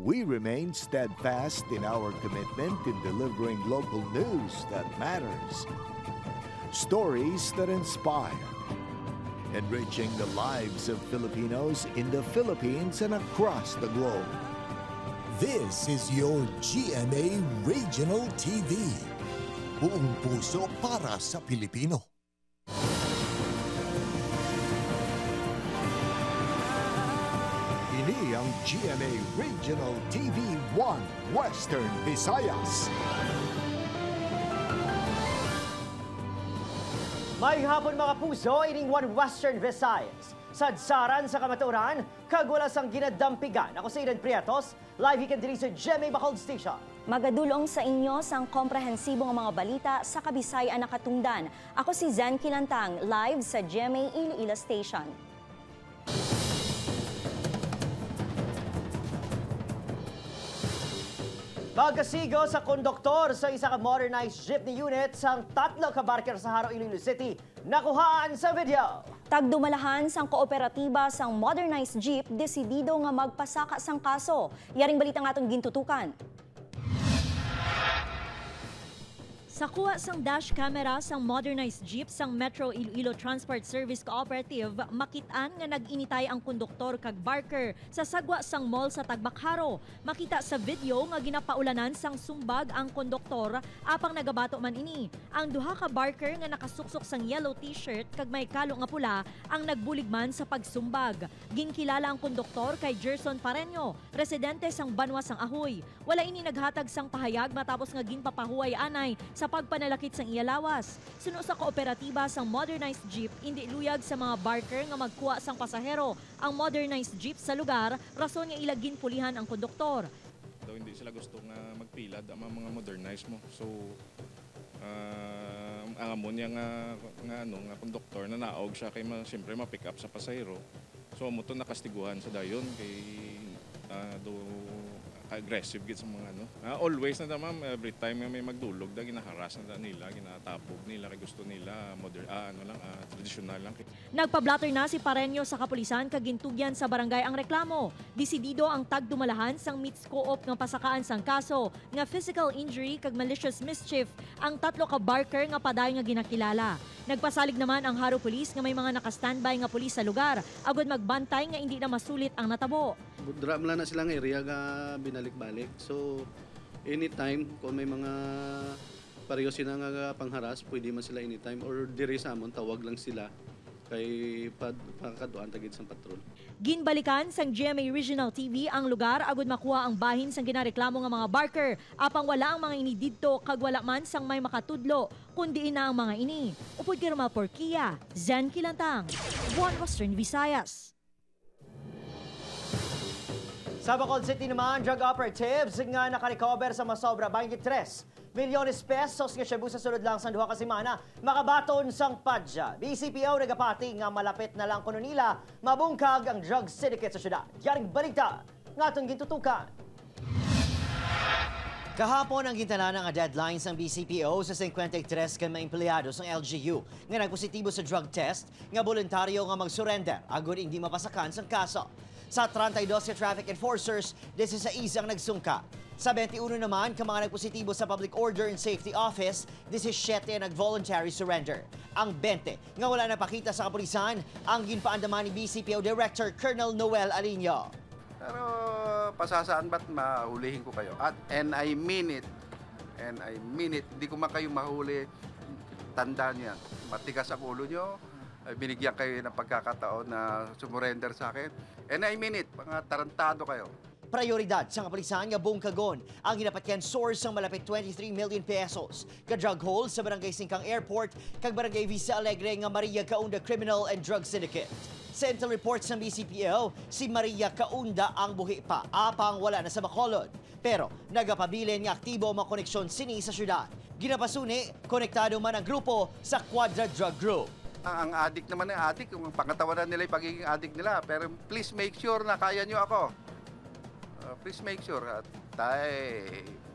We remain steadfast in our commitment in delivering local news that matters. Stories that inspire. Enriching the lives of Filipinos in the Philippines and across the globe. This is your GMA Regional TV. Buong puso para sa Pilipino. Ini ang GMA Regional TV 1 Western Visayas. May hapon mga puso, ining 1 Western Visayas. Sadsaran sa kamaturan, kagwalas ang ginadampigan. Ako si Eden Prietos, live ikan diri sa GMA Bacolod Station. Magadulong sa inyo sang komprehensibong mga balita sa Kabisayan na Katungdan. Ako si Zen Kilantang, live sa GMA Iloilo Station. Pagkasigo sa konduktor sa isa ka modernized jeepney unit sang 3 ka barker sa Haro, Iloilo City, nakuhaan sa video. Tagdumalahan sang kooperatiba sang modernized jeep, desidido nga magpasaka sang kaso. Yaring balita nga atong gintutukan. Sa kuha sang dash camera sang modernized jeep sang Metro Iloilo Transport Service Cooperative, makitaan nga nag-initay ang konduktor kag barker sa sagwa sang mall sa Tagbakharo. Makita sa video nga ginapaulanan sang sumbag ang konduktor apang nagabato man ini. Ang duha ka barker nga nakasuksok sang yellow t-shirt kag may kalo nga pula ang nagbulig man sa pagsumbag. Ginkilala ang konduktor kay Gerson Pareño, residente sang Banwa sang Ahoy. Wala ini naghatag sang pahayag matapos nga ginpapahuway anay sa pagpanalakit sang iyalawas. Suno sa kooperatiba sang modernized jeep, hindi luyag sa mga barker nga magkuha sang pasahero. Ang modernized jeep sa lugar, rason nga ilagin pulihan ang konduktor. Daw hindi sila gusto nga magpilad ang mga modernized mo. So, ang amon niya nga konduktor na naog siya kay siyempre ma-pick up sa pasahero. So, mo to nakastiguhan sa dayon kay aggressive gid sa mga always na ma'am, every time nga may magdulog da ginaharas na nila, ginatapog nila kay gusto nila traditional lang. Nagpablatter na si Pareño sa kapulisan kag gintugyan sa barangay ang reklamo. Desidido ang tagdumalahan sang meets co-op nga pasakaan sang kaso nga physical injury kag malicious mischief ang 3 ka barker nga paday nga ginakilala. Nagpasalig naman ang Haro Police nga may mga naka-standby nga pulis sa lugar agud magbantay nga hindi na masulit ang natabo. Budra man na silang area nga binalik-balik. So anytime kung may mga pareho sila nga pangharas, pwede man sila anytime or diri sa amon tawag lang sila kay pagkaduan tagid sang patrol. Ginbalikan sang GMA Regional TV ang lugar agud makuha ang bahin sang ginareklamo nga mga barker apang wala ang mga ini didto kag wala man sang may makatudlo kundi ina ang mga ini. Upod Kirma Porquia, Zen Kilantang, 1 Western Visayas. Sa Bacolod City naman, drug operatives nga nakarecover sa masobra 23 milyones pesos nga shabu sa sunod lang sa 2 ka semana makabaton sang padya. BCPO nagapati nga malapit na lang kuno nila mabungkag ang drug syndicate sa syudad. Yaring balita nga atong gintutukan. Kahapon ang gintanan nga deadline sang BCPO sa 53 ka mga empleyado sang LGU nga nagpositibo sa drug test nga voluntaryo nga mag-surrender agud hindi mapasakan sang kaso. Sa 32 ka traffic enforcers, 16 ang nagsungka. Sa 21 naman, ka mga nagpositibo sa Public Order and Safety Office, 17 ang nag-voluntary surrender. Ang 20 nga wala napakita sa kapulisan, ang ginpaandaman ni BCPO Director Colonel Noel Alinio. Pero pasasaan ba't mahulihin ko kayo? And I mean it. And I mean it. Hindi ko man kayo mahuli. Tandaan yan. Matigas ang ulo nyo. Binigyan kayo ng pagkakataon na sumurrender sa akin. And I mean it, mga tarantado kayo. Prioridad sa kapulisan nga buong kagon ang ginapatyan source ng malapit 23 million pesos. Ka-drug hole sa Barangay Singkang Airport kag Barangay Vista Alegre nga Maria Kaunda Criminal and Drug Syndicate. Sa intel reports ng BCPO, si Maria Kaunda ang buhi pa, apang wala na sa Bacolod. Pero nagapabilin nga aktibo ang mga koneksyon sini sa syudad. Ginapasuni, konektado man ang grupo sa Quadra Drug Group. Ang addict naman ng addict, yung pangatawanan nila yung pagiging addict nila. Pero please make sure na kaya nyo ako. Please make sure.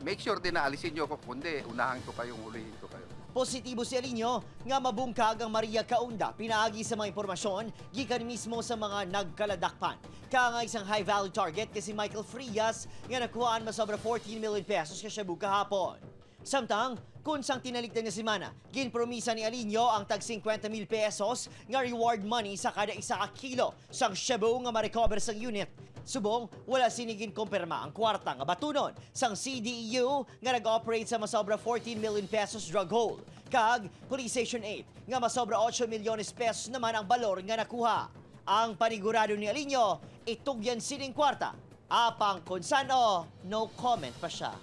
Make sure din na alisin nyo ako, kundi unahan ko kayong hulihin ko kayo. positibo si El Nino nga mabungkag ang Maria Kaunda. Pinaagi sa mga impormasyon gikan mismo sa mga nagkaladakpan. Kaya nga isang high-value target kasi Michael Frias nga nakuhaan masobra 14 million pesos ka Cebu kahapon. Samtang, kung sang tinalikdan niya si Mana, ginpromisa ni El Nino ang tag 50 mil pesos nga reward money sa kada isa ka kilo sang Cebu nga ma-recover sang unit. Subong, wala sinigin kumpirma ang kwarta nga batunon sang CDEU nga nag-operate sa masobra 14 million pesos drug haul. Kag, Police Station 8 nga masobra 8 milyones pesos naman ang balor nga nakuha. Ang panigurado ni El Nino, itugyan sining kwarta. Apang konsano, no comment pa siya.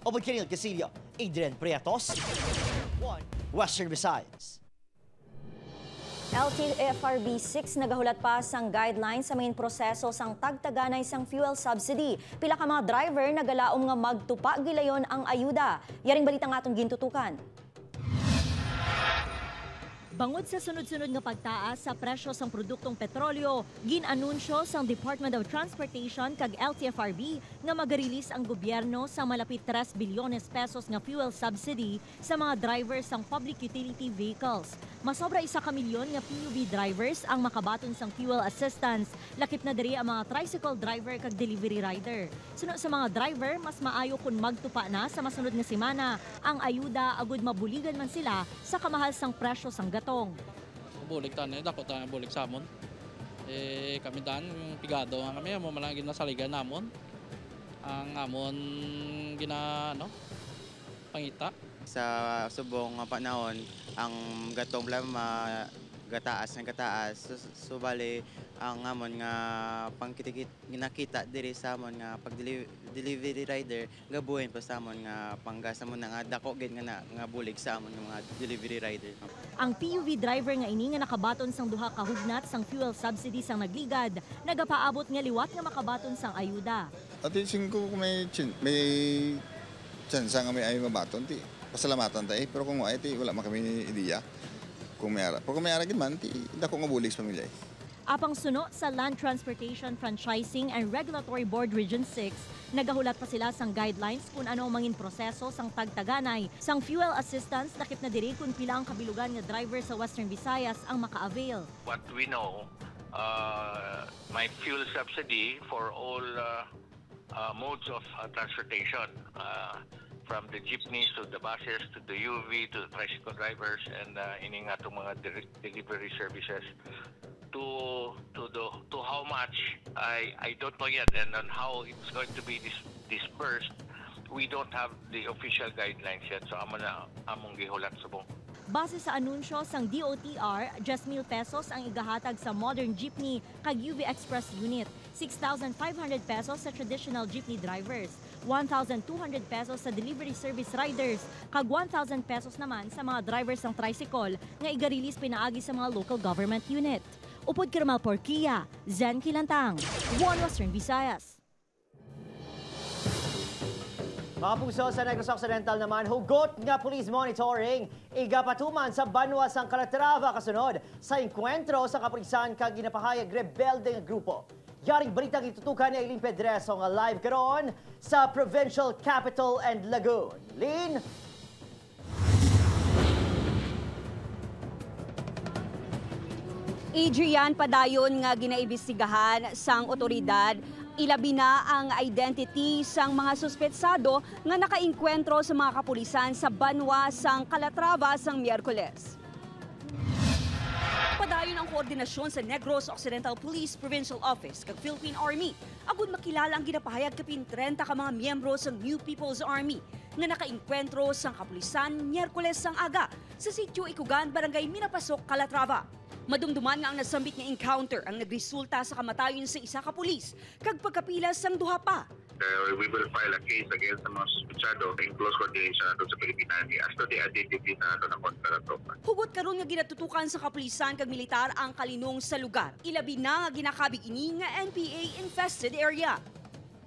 Obod Canil Casillo, Adrian Prietos, Western Visayas. LTFRB 6 nagahulat pa sang guidelines sa main proseso sang tagtaganay sang fuel subsidy. Pila ka mga driver nagalaom nga magtupa gilayon ang ayuda. Yaring balita nga atong gintutukan. Bangod sa sunod-sunod nga pagtaas sa presyo sang produktong petrolyo, ginanunsyo sang Department of Transportation kag LTFRB nga mag-release ang gobyerno sa malapit 3 bilyones pesos nga fuel subsidy sa mga drivers sang public utility vehicles. Masobra 1 milyon nga PUV drivers ang makabaton sang fuel assistance, lakip na diri ang mga tricycle driver kag delivery rider. Suno sa mga driver, mas maayo kung magtupa na sa masunod nga semana ang ayuda agud mabuligan man sila sa kamahal sang presyo sang gatong. Bulig tayo, dako tayo bulig sa amon. Kami dan, yung pigado nga kami, mo malagin na saligan namon. Ang amon pangita. Sa subong nga panahon, ang gatong blama gataas ng gataas. So bali, ang amon nga nakita diri sa amon nga pag delivery rider gabuhin pa sa amon nga panggas amon nga dako gid nga bulig sa amon nga mga delivery rider. Ang PUV driver nga ini nga nakabaton sang duha ka hugnat sang fuel subsidy sang nagligad, nagapaabot nga liwat nga makabaton sang ayuda. At ising ko may chance nga may ayo mabaton ti pasalamatan tayo, pero kung wala man kami ideya. Kung may ara gid man ti dako nga bulig sa pamilya. Apang suno sa Land Transportation Franchising and Regulatory Board Region 6, nagahulat pa sila sang guidelines kung ano mangin proseso sang tagtaganay sang fuel assistance, lakip na diri kung pila ang kabilugan nga driver sa Western Visayas ang maka-avail. What we know, my fuel subsidy for all modes of transportation, from the jeepneys to the buses to the UV to the tricycle drivers and ini nga itong mga delivery services to how much I don't know yet, and on how it's going to be dispersed. We don't have the official guidelines yet, so among gihulat subong. Base sa anunsyo sang DOTR, 10,000 pesos ang igahatag sa modern jeepney kag UV Express unit, 6,500 pesos sa traditional jeepney drivers, 1,200 pesos sa delivery service riders, kag 1,000 pesos naman sa mga drivers ng tricycle nga igarilis pinaagi sa mga local government unit. Upod Kirmal Porquia, Zen Kilantang, One Western Visayas. Mga puso, sa Negros Occidental naman, hugot nga police monitoring igapatuman sa Banwa sang Calatrava kasunod sa enkwentro sa kapulisan kag ginapahayag rebelde nga grupo. Yaring balitang itutukan ni Eileen Pedreso nga live karon sa Provincial Capital and Lagoon. Lin? Adrian, padayon nga ginaimbestigahan sang otoridad, ilabi na ang identity sang mga suspetsado nga nakainkwentro sa mga kapulisan sa Banwa sang Calatrava sang Miyerkules. Padayon ang koordinasyon sa Negros Occidental Police Provincial Office kag Philippine Army. Agud makilala ang ginapahayag kapin 30 ka mga miyembro sa New People's Army nga nakainkwentro sang kapulisan Miyerkules sang aga sa sitio Ikugan, Barangay Minapasok, Calatrava. Madumduman nga ang nasambit nga encounter ang nagresulta sa kamatayon sa isa ka pulis kag pagkapilas sang duha pa. We will file a case against the mga suspetsado in close coordination nato sa Philippine Army as to the identity nato ng kontratropa. Hugot karon nga ginatutukan sa kapulisan kag militar ang kalinong sa lugar. Ilabi na nga ginakabig ini nga NPA infested area.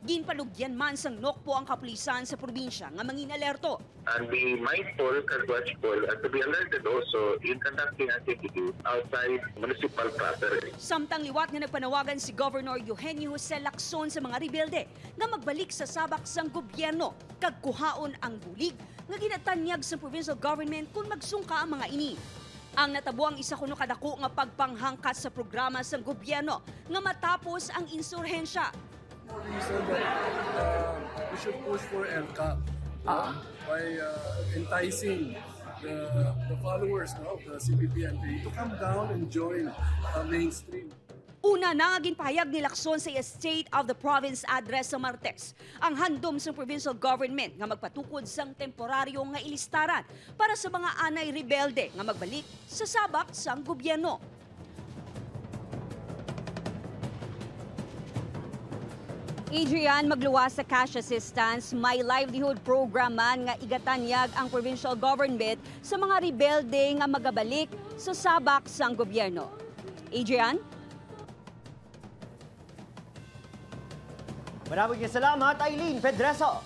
Ginpalugyan man sang nokpo ang kapulisan sa probinsya nga mangin alerto. And be mindful and watchful and to be alerted also in conducting activities outside municipal property. Samtang liwat nga nagpanawagan si Governor Eugenio Jose Lacson sa mga rebelde nga magbalik sa sabak sang gobyerno kag kuhaon ang bulig nga ginatanyag sa provincial government kung magsungka ang mga ini. Ang natabuang isa kuno kadako nga pagpanghangkat sa programa sang gobyerno nga matapos ang insurhensya. We said that we should push for LCAP by enticing the followers of the CPP-NPA to come down and join mainstream. Una na nga ginpahayag ni Lacson sa State of the Province address sa Martes ang handom sa provincial government nga magpatukod sang temporaryo nga ilistaran para sa mga anay rebelde nga magbalik sa sabak sang gobyerno. Adrian, magluwas sa cash assistance, may livelihood program man nga igatanyag ang provincial government sa mga rebelde nga magabalik sa sabak sang gobyerno. Adrian? Maraming salamat, Eileen Pedreso.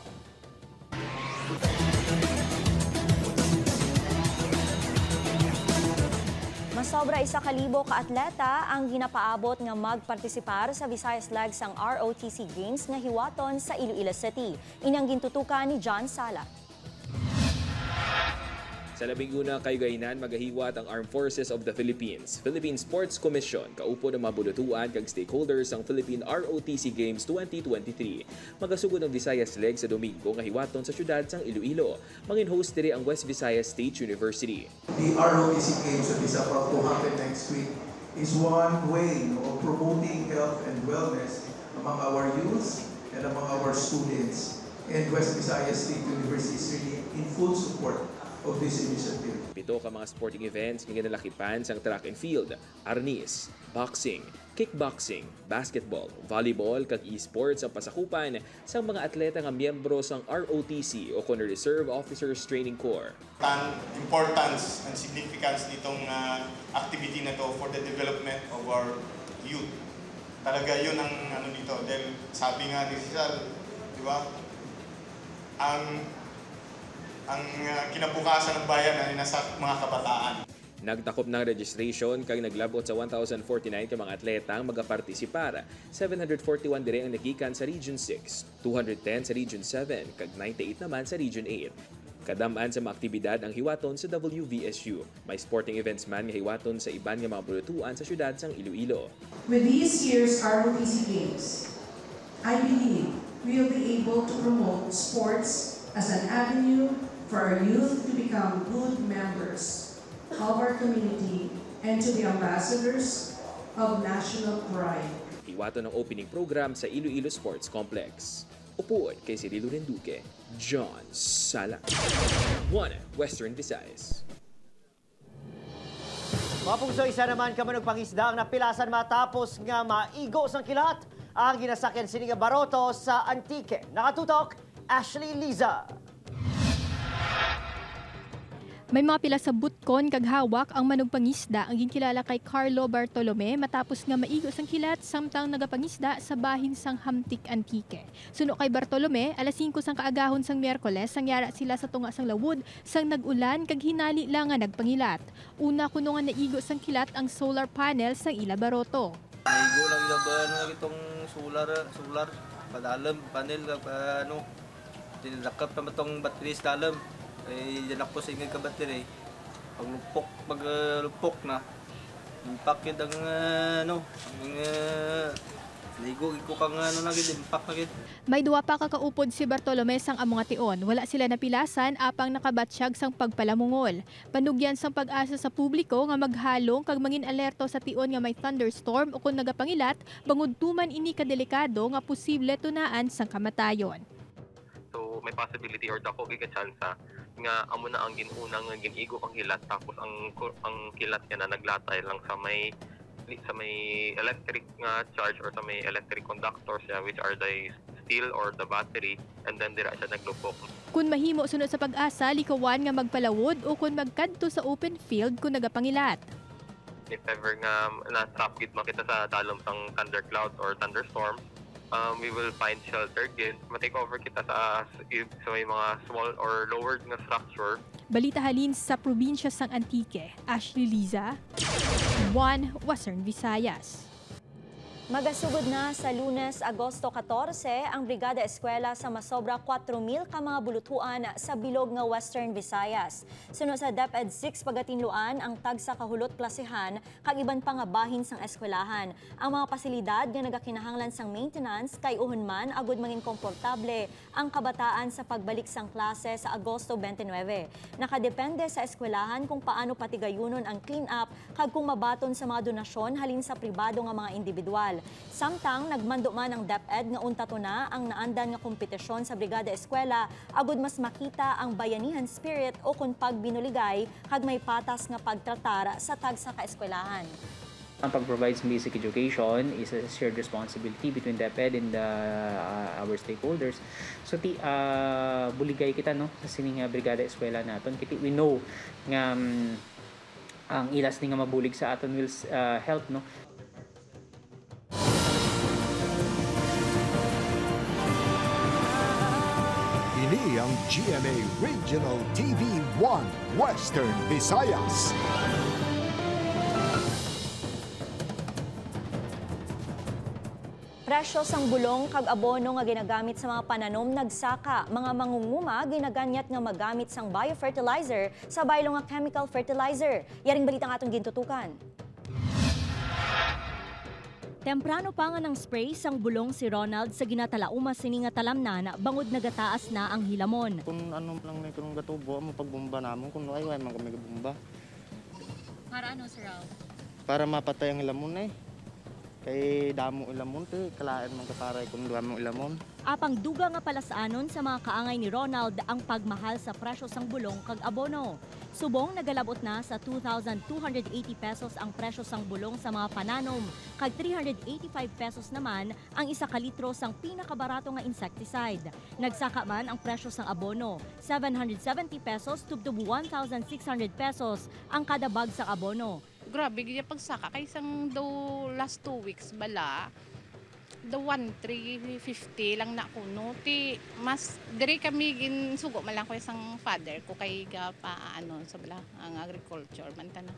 Masobra 1,000 ka atleta ang ginapaabot nga magpartisipar sa Visayas Legs ang ROTC Games nga hiwaton sa Iloilo City. Inyang gintutukan ni John Sala. Sa labing-una kayugaynan, magahiwat ang Armed Forces of the Philippines, Philippine Sports Commission, kaupo ng mabulutuan kag stakeholders ang Philippine ROTC Games 2023. Magasugod ang Visayas Legs sa Domingo nga hiwaton sa syudad sang Iloilo. Mangin-host diri ang West Visayas State University. The ROTC Games that is about to happen next week is one way of promoting health and wellness among our youth and among our students. And West Visayas State University is really in full support of this initiative. Pito ka mga sporting events nga ginalakipan sang track and field, arnis, boxing, kickboxing, basketball, volleyball kag e-sports ang pasakupan sa mga atleta nga miyembro sang ROTC o kon Reserve Officers Training Corps. Importance and significance nitong activity na to for the development of our youth. Talaga yun ang ano dito. Dahil sabi nga ni Rizal, di ba? Ang kinabukasan ng bayan ay nasa mga kabataan. Nagtakop ng registration kag naglabot sa 1,049 ka mga atleta ang magapartisipar. 741 dire ang nagikan sa Region 6, 210 sa Region 7 kag 98 naman sa Region 8. Kadamaan sa mga aktibidad ang hiwaton sa WVSU. May sporting events man nga hiwaton sa iban nga mga bulutuan sa syudad sang Iloilo. With this year's ROTC Games, I believe we will be able to promote sports as an avenue for our youth to become good members of our community and to be ambassadors of national pride. Hiwaton ng opening program sa Iloilo Sports Complex. Upuod kay Cirilo Renduque, John Sala. 1 Western Visayas. Mga pungso, isa naman ka manugpangisda ang napilasan matapos nga maigos ang kilat ang ginasakyan siniga Baroto sa Antique. Nakatutok, Ashley Liza. May mga pila sa butkon kag hawak ang manugpangisda ang ginkilala kay Carlo Bartolome matapos nga maigos ang kilat samtang nagapangisda sa bahin sang Hamtik Antique. Suno kay Bartolome, alas 5 sang kaagahon sang Miyerkules sangyara sila sa tunga sang lawod sang nag-ulan kag hinali lang nga nagpangilat. Una kuno nga naigos sang kilat ang solar panel sang ila Baroto. Naigo lang ilaban nga itong solar padalam panel kag tinadakap pa matong battery sa dalam. Ay diyan ako sa ingay ka battery. Paglupok na. Impact yun ang ligo ko kang impact na gid. May duwa pa kakaupod si Bartolome sang among ation. Wala sila napilasan apang nakabatsyag sang pagpalamungol. Panugyan sang pag-asa sa publiko nga maghalong kag mangin alerto sa tion nga may thunderstorm o kung nagapangilat bangod tuman ini kadelikado nga posible tunaan sang kamatayon. So may possibility or dako giga tsansa nga amo na ang ginunang ginigo ang kilat tapos ang kilat niya na naglatay lang sa may electric charge or sa may electric conductors which are the steel or the battery and then dira siya naglupok. Kung mahimo sunod sa pag-asa, likawan nga magpalawod o kung magkadto sa open field kung nagapangilat. If ever nga na-trap gid makita sa talom sang thundercloud or thunderstorm, we will find shelter again. Ma-take over kita sa may mga small or lower na structure. Balita halin sa probinsya sang Antique, Ashley Liza, 1 Western Visayas. Magasugod na sa Lunes, Agosto 14, ang Brigada Eskwela sa masobra 4,000 ka mga bulutuan sa bilog nga Western Visayas. Sunod sa DepEd 6 pagatinluan ang tag sa kahulot klasihan kag iban pa nga bahin sang eskwelahan. Ang mga pasilidad nga nagakinahanglan sang maintenance kay uhon man agud mangin komportable ang kabataan sa pagbalik sang klase sa Agosto 29. Nakadepende sa eskwelahan kung paano patigayunon ang clean up kag kung mabaton sa mga donasyon halin sa pribado nga mga individual. Samtang nagmando man ang DepEd nga untato na ang naandan nga kompetisyon sa Brigada Eskwela agud mas makita ang bayanihan spirit o kung pagbinuligay kag may patas nga pagtratar sa tag sa kaeskwelahan. Ang pag-provide sa basic education is a shared responsibility between DepEd and our stakeholders. So buligay kita no sa sining Brigada Eskwela naton kiti we know nga ang ilas ni nga mabulig sa aton will help no. Ini ang GMA Regional TV 1 Western Visayas. Presyo sang bulong kag abono nga ginagamit sa mga pananom nagsaka. Mga mangunguma ginaganyat nga magamit sang biofertilizer sa baylo nga chemical fertilizer. Yaring balita nga atong gintutukan. Temprano pa nga ng spray sang bulong si Ronald sa ginatalauma sini nga talamnan bangod nagataas na ang hilamon. Kung ano lang may kung gatubo mo pagbomba namon kung ay man kami gabomba. Para ano, Sir Raul? Para mapatay ang hilamon kay damo ilamon ti kalaan man kaparay kung damo ilamon. Apang duga nga palasaanon sa mga kaangay ni Ronald ang pagmahal sa presyo sang bulong kag abono. Subong nagalabot na sa 2,280 pesos ang presyo sang bulong sa mga pananom, kag 385 pesos naman ang isa ka litro sang pinakabarato nga insecticide. Nagsaka man ang presyo sang abono, 770 pesos tubtub 1,600 pesos ang kada bag sa abono. Grabe gaya pagsaka kay isang daw last 2 weeks bala the 1,350 lang na kuno ti mas dire kami ginsugo man lang ko isang father ko kay ga paano sa bala ang agriculture man tana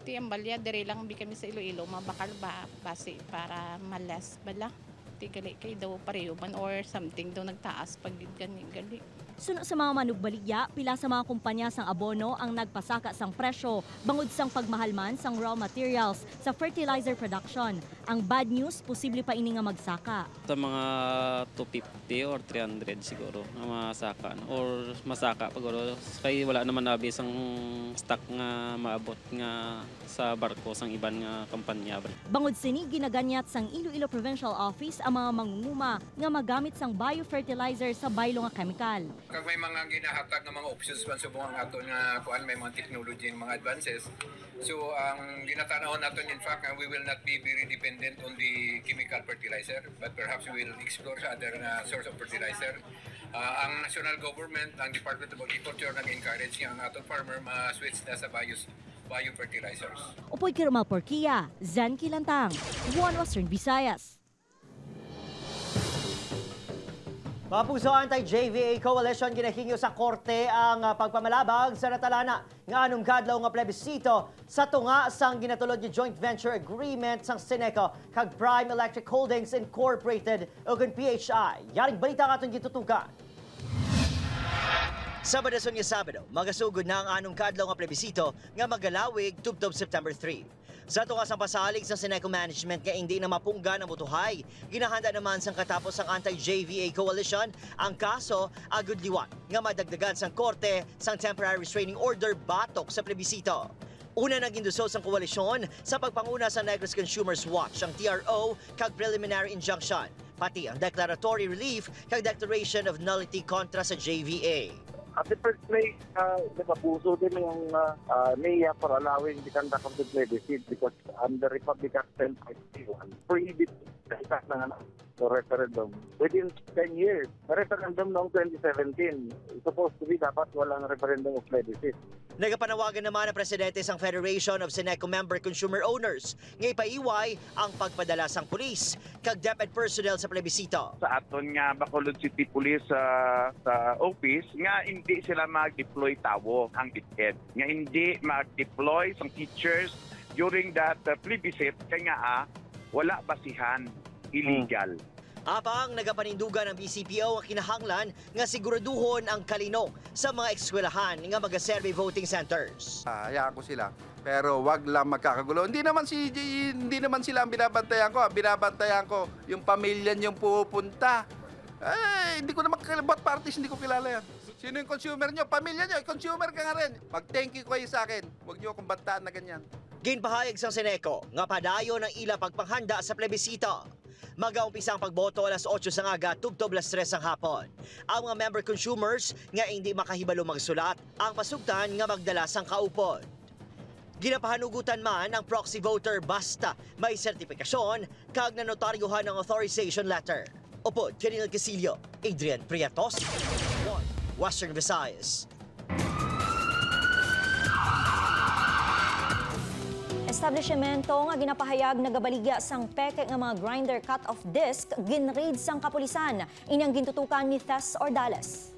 ti ang balya dire lang bi kami sa Iloilo mabakal ba base para malas bala ti gali kay daw pareho man or something daw nagtaas pag gali. Suno sa mga manugbaligya, pila sa mga kumpanya sang abono ang nagpasaka sang presyo bangod sang pagmahalman sang raw materials sa fertilizer production. Ang bad news, posible pa ini nga magsaka. Sa mga 250 or 300 siguro na masaka or masaka paguro kay wala naman abi sang stock nga maabot nga sa barko sang iban nga kampanya. Bangod sini ginaganyat sang Iloilo Provincial Office ang mga mangunguma nga magamit sang biofertilizer sa baylo nga chemical. Kag may mga ginahatag ng mga options man subong ang aton nga kuan may mga technology ng mga advances. So ang ginatanahon naton in fact we will not be very dependent on the chemical fertilizer but perhaps we will explore sa other source of fertilizer. Ang national government, ang Department of Agriculture nag-encourage nga ang aton farmer ma-switch na sa biofertilizers. Upoy Kirmal Porquia, Zen Kilantang, 1 Western Visayas. Mapuso Anti-JVA Coalition ginahingyo sa korte ang pagpamalabag sa natalana nga anong kadlaw nga plebisito sa tunga sang ginatulod ni joint venture agreement sang Seneco kag Prime Electric Holdings Incorporated ug PHI. Yaring balita nga atong gitutukan. Sabado nga Sabado, magasugod na ang anong kadlaw nga plebisito nga magalawig tubtob September 3. Sa tunga sang pasalig sa Seneco Management nga hindi na mapungga na mutuhay, ginahanda naman sang katapos ang Anti-JVA Coalition ang kaso agud liwat nga madagdagan sang korte sang Temporary Restraining Order batok sa plebisito. Una nag-induso sang koalisyon sa pagpanguna sa Negros Consumers Watch ang TRO kag preliminary injunction, pati ang declaratory relief kag declaration of nullity kontra sa JVA. At the first place, nakapuso din yung NEA for allowing the conduct of the plebiscite because under Republic Act 1051, prohibit to referendum within 10 years. Referendum noong 2017. Supposed to be dapat walang referendum of plebiscite. Nagapanawagan naman ang presidente sang Federation of Seneco member consumer owners ngay paiway ang pagpadala sang pulis kag DepEd personnel sa plebisito. Sa aton nga Bacolod City Police sa office nga hindi sila mag-deploy tawo ang DepEd. Nga hindi mag-deploy sang teachers during that plebiscite kay nga wala basihan, illegal. Apang nagapanindugan ng BCPO ang kinahanglan nga siguraduhon ang kalinong sa mga eskwelahan nga mag-survey voting centers. Hayaan ko sila. Pero wag lang magkakagulo. Hindi naman sila ang binabantayan ko. Binabantayan ko yung pamilya niyong pupunta. Hindi ko naman what parties hindi ko kilala yan. Sino yung consumer niyo? Pamilya niyo, consumer ka nga rin. Mag-thank you kayo sa akin. Huwag niyo akong bantaan na ganyan. Ginpahayag sang Seneco nga padayon ang ila pagpanghanda sa plebisito. Mag-aumpisa ang pagboto alas 8 sang aga tugtog alas 3 sang hapon. Ang mga member consumers nga hindi makahibalo magsulat ang pasugtan nga magdala sang kaupod. Ginapahanugutan man ang proxy voter basta may sertifikasyon kag nanotaryuhan ng authorization letter. Upod, Kernel Casillo, Adrian Prietos, Western Visayas. Establishmento nga ginapahayag nagabaligya sang peke nga mga grinder cut-off disc ginraid sang kapulisan. Inyang gintutukan ni Tess Ordales.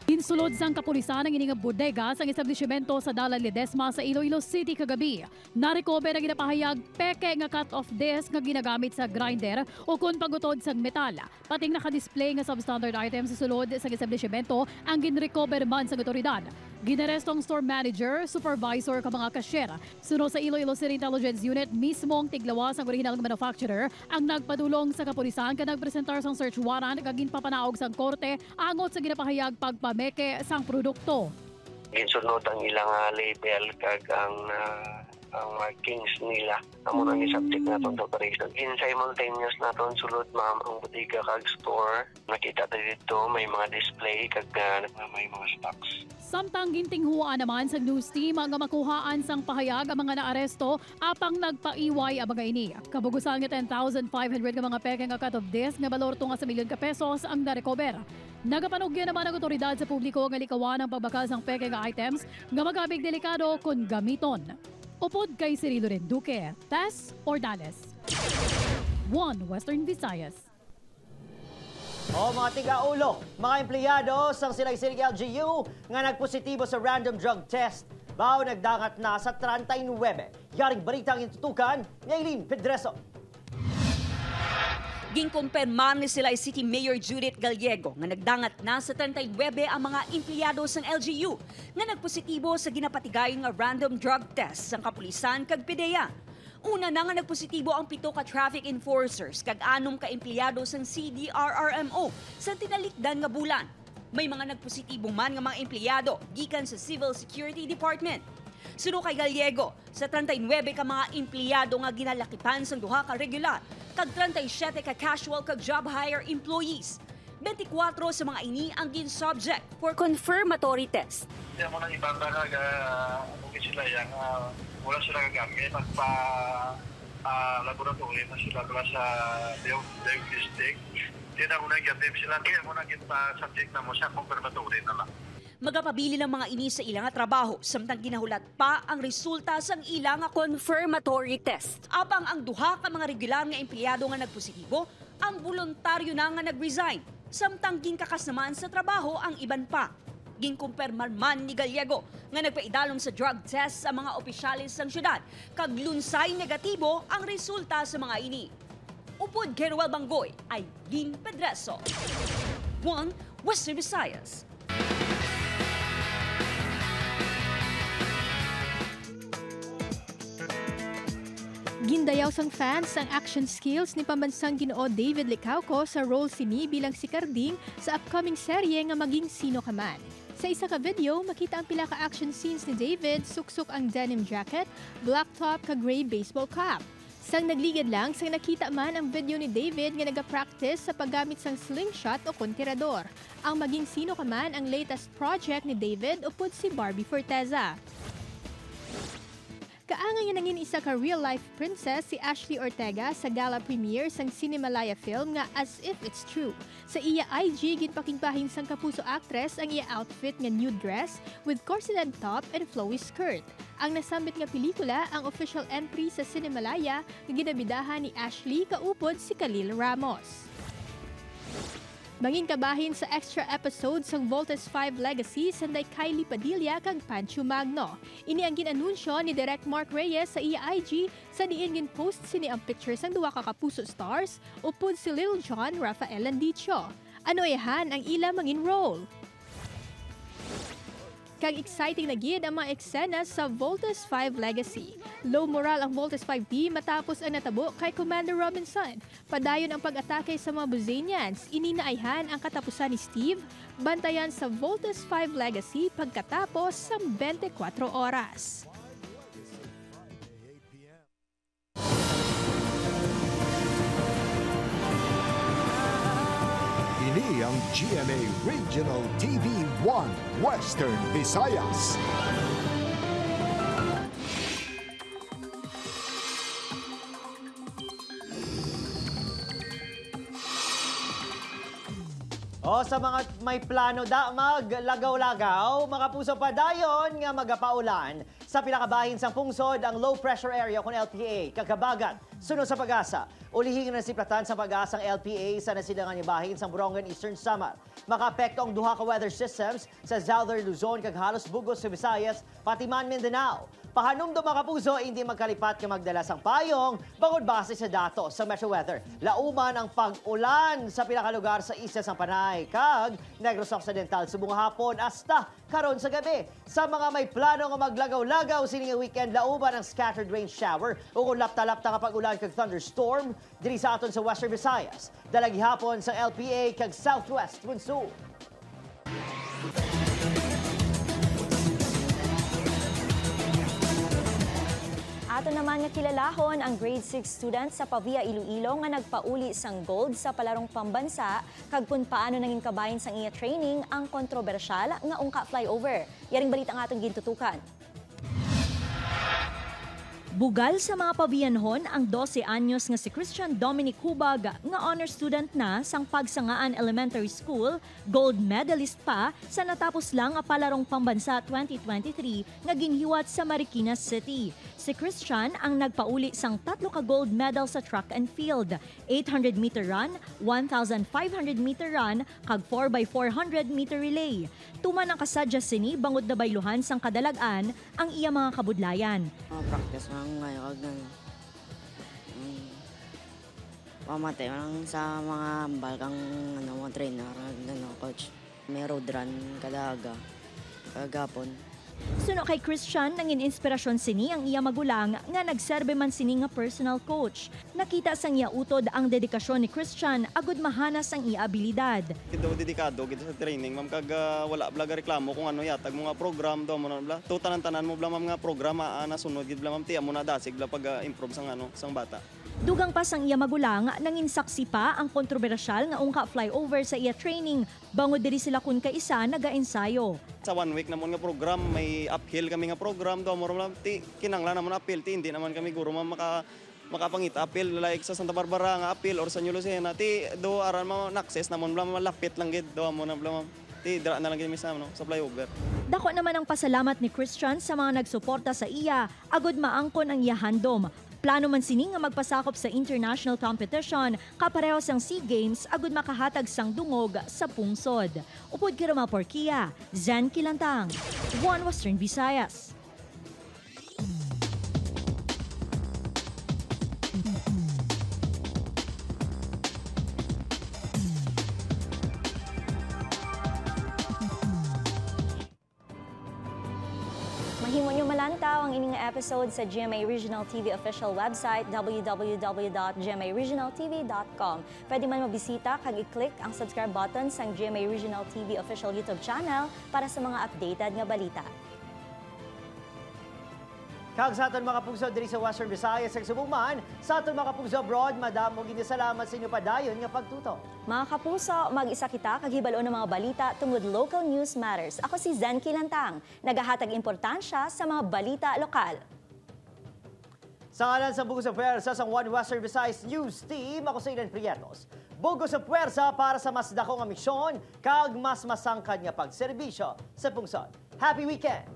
Insulod sang kapulisan ang ining bodega sang establishmento sa Dalan Ledesma sa Iloilo City kagabi. Narecover ang ginapahayag peke nga cut-off disc nga ginagamit sa grinder o kun pagutod sang metal. Pating naka-display nga substandard items sa sulod sang establishmento ang ginrecover man sang otoridad. Ginarestong store manager, supervisor ka mga cashier. Suno sa Iloilo City Intelligence Unit, mismong tiglawas ang original manufacturer ang nagpadulong sa kapulisan ka nagpresentar sang search warrant kag ginpapanaog sang korte angot sa ginapahayag pagpameke sang produkto. Ginsunod ang ilang label kag ang markings nila amo na ni subject naton sa operation. In simultaneous naton sulod ma'am ang bodega kag store. Nakita ta dito may mga display kag may mga stocks. Samtang gintinghuan naman sa news team ang makuhaan sang pahayag ang mga naaresto apang nagpaiway ang mga ini. Kabugusan nga 10,500 ka mga peke nga cut-off disc nga balor tunga sa milyon ka pesos ang narecover. Nagapanugyan naman ang otoridad sa publiko nga likawan ang pagbakal sang peke nga items nga magabig delikado kung gamiton. Upod kay Cirilo Renduque, Tess Ordales. Western Visayas. O mga tiga-ulo, mga empleyado sang Sinay-Sinig LGU nga nagpositibo sa random drug test. Bao nagdangat na sa 39. Yaring balitang itutukan ni Eileen Pedreso. Ginkumpirmar ni Silay City Mayor Judith Gallego nga nagdangat na sa 39 ang mga empleyado sang LGU nga nagpositibo sa ginapatigay nga random drug test sang kapulisan kag PDEA. Una na nga nagpositibo ang 7 ka traffic enforcers kag 6 ka empleyado sang CDRRMO sa tinalikdan nga bulan. May mga nagpositibo man nga mga empleyado gikan sa Civil Security Department. Suno kay Gallego, sa 39 ka mga empleyado nga ginalakipan sang 2 ka regular kag 37 ka casual kag job hire employees. 24 sa mga ini ang gin-subject for confirmatory test. Kaya mo nang ibabara sila yung wala sila gagamit laboratory na sila pala sa diagnostic. Kaya na muna gagamit sila, kaya muna subject na mo sa confirmatory na lang. Magapabili ng mga ini sa ilang trabaho samtang ginahulat pa ang resulta sang ilang confirmatory test. Apang ang 2 ka mga regular nga empleyado nga nagpositibo, ang voluntaryo na nga nag-resign. Samtang ginkakas naman sa trabaho ang iban pa. Ginkumpirmar man ni Gallego nga nagpaidalom sa drug test sa mga opisyalis ng syudad kag lunsay negatibo ang resulta sa mga ini. Upod kay Ruel Banggoy ay Lynn Pedreso. Western Visayas. Gindayaw sang fans ang action skills ni pambansang Ginoo David Licauco sa role sini bilang si Carding sa upcoming serye nga Maging Sino Ka Man. Sa isa ka video, makita ang pila ka action scenes ni David, suksok ang denim jacket, black top ka gray baseball cap. Sang nagligad lang, sang nakita man ang video ni David nga nagapractice sa paggamit sang slingshot o kontirador. Ang Maging Sino Ka Man ang latest project ni David upod si Barbie Forteza. Kaangay nga nangin isa ka real-life princess si Ashley Ortega sa gala premiere sang Cinemalaya film nga As If It's True. Sa iya IG, ginpakingbahin sang kapuso actress ang iya outfit nga nude dress with corseted top and flowy skirt. Ang nasambit nga pelikula ang official entry sa Cinemalaya nga ginabidahan ni Ashley kaupod si Khalil Ramos. Mangin kabahin sa extra episode sang Voltes 5 Legacy sanday Kylie Padilla kag Pancho Magno. Ini ang ginanunsyo ni Direct Mark Reyes sa iya IG sa diin gin post sini ang pictures sang duwa ka kapuso stars upod si Lil Jon, Rafael Landicho. Ano yahan ang ila mangin role? Kag exciting na gid ang mga eksena sa Voltes 5 Legacy. Low moral ang Voltes 5 team matapos ang natabo kay Commander Robinson. Padayon ang pag-atake sa mga Buzanians. Ininaihan ang katapusan ni Steve. Bantayan sa Voltes 5 Legacy pagkatapos sa 24 oras. Ini ang GMA Regional TV 1 Western Visayas. O sa mga may plano da maglagaw-lagaw, mga puso pa dayon nga magapaulan. Sa pinakabahin sang pungsod ang low pressure area kon LPA, kakabagat, sunod sa Pag-asa. Ulihin na siplatan sa Pag-asang LPA sa nasilangan ibahin sa Borongan Eastern Samar. Makaapekto ang duha ka weather systems sa Southern Luzon kag halos bugos sa Visayas, pati man Mindanao. Pahanumdo mga puso, hindi magkalipat ka magdala sang payong bangod base sa datos sa Metro Weather. Lauman ang pag-ulan sa pinakalugar sa isla sang Panay kag Negros Occidental subong hapon hasta karon sa gabi. Sa mga may plano nga maglagaw-lagaw sining weekend, lauman ang scattered rain shower o kung lapta-lapta nga pag-ulan kag thunderstorm diri sa aton sa Western Visayas. Dalagi hapon sa LPA kag Southwest Monsoon. Ato naman nga kilalahon ang grade 6 students sa Pavia, Iloilo nga nagpauli sang gold sa palarong pambansa kag kung paano nangin kabahin sang iya training ang kontrobersyal nga ungka flyover. Yaring balita ang atong gintutukan. Bugal sa mga pabiyanhon ang 12 anyos nga si Christian Dominic Hubag nga honor student na sang Pagsangaan Elementary School, gold medalist pa sa natapos lang nga palarong pambansa 2023 nga ginhiwat sa Marikina City. Si Christian ang nagpauli sang 3 ka gold medal sa track and field, 800-meter run, 1,500-meter run, kag 4x400-meter relay. Tuman ang kasadya sini bangod na bayluhan sang kadalagan ang iya mga kabudlayan. Practice lang ngayon kag pamatay lang sa mga balkang mga trainer coach. May road run kadaga kagapon. Suno kay Christian, nangin inspirasyon sini ang iya magulang nga nagserbe man sini nga personal coach. Nakita sang iya utod ang dedikasyon ni Christian agud mahanas ang iya abilidad. Daw dedikado gid sa training, ma'am, kag wala bla reklamo kung ano yatag mga program daw mo bla. Tanan-tanan mo bla ma'am nga programa nasunod gid bla ma'am tiya mo na dasig bla pag-improve sang sang bata. Dugang pa sang iya magulang, nangin saksi pa ang kontrobersyal nga ungka flyover sa iya training. Bangod diri sila kun kaisa naga-ensayo. Sa 1 week namon nga program, may uphill kami nga program daw mo ti kinanglan namon uphill ti hindi naman kami guro makapangita uphill like sa Santa Barbara nga uphill or sa New Lucena ti do aran mo access namon bla malapit lang gid do mo na bla ti dira na lang gid mi sa flyover. Dako naman ang pasalamat ni Christian sa mga nagsuporta sa iya agud maangkon ang iya handom. Plano man sini nga magpasakop sa international competition kapareho sang SEA Games agud makahatag sang dungog sa pungsod. Upod kay Roma Porquia, Zen Kilantang, One Western Visayas. Mahimo nyo malantaw ang ining episode sa GMA Regional TV official website www.gmaregionaltv.com. Pwede man mabisita kag i-click ang subscribe button sa GMA Regional TV official YouTube channel para sa mga updated nga balita. Kag sa aton mga puso diri sa Western Visayas ug subong man, sa aton mga puso abroad, madamo gid salamat sa inyo padayon nga pagtuto. Mga kapuso, mag-isa kita kag hibalo ng mga balita tungod local news matters. Ako si Zen Kilantang, nagahatag importansya sa mga balita lokal. Sa ngalan sa Bugos sa Puwersa sa One Western Visayas News Team, ako sa Ilan Prietos. Bugos sa Puwersa para sa mas dako nga misyon, kag mas masangkad nga pagserbisyo sa pungsod. Happy weekend!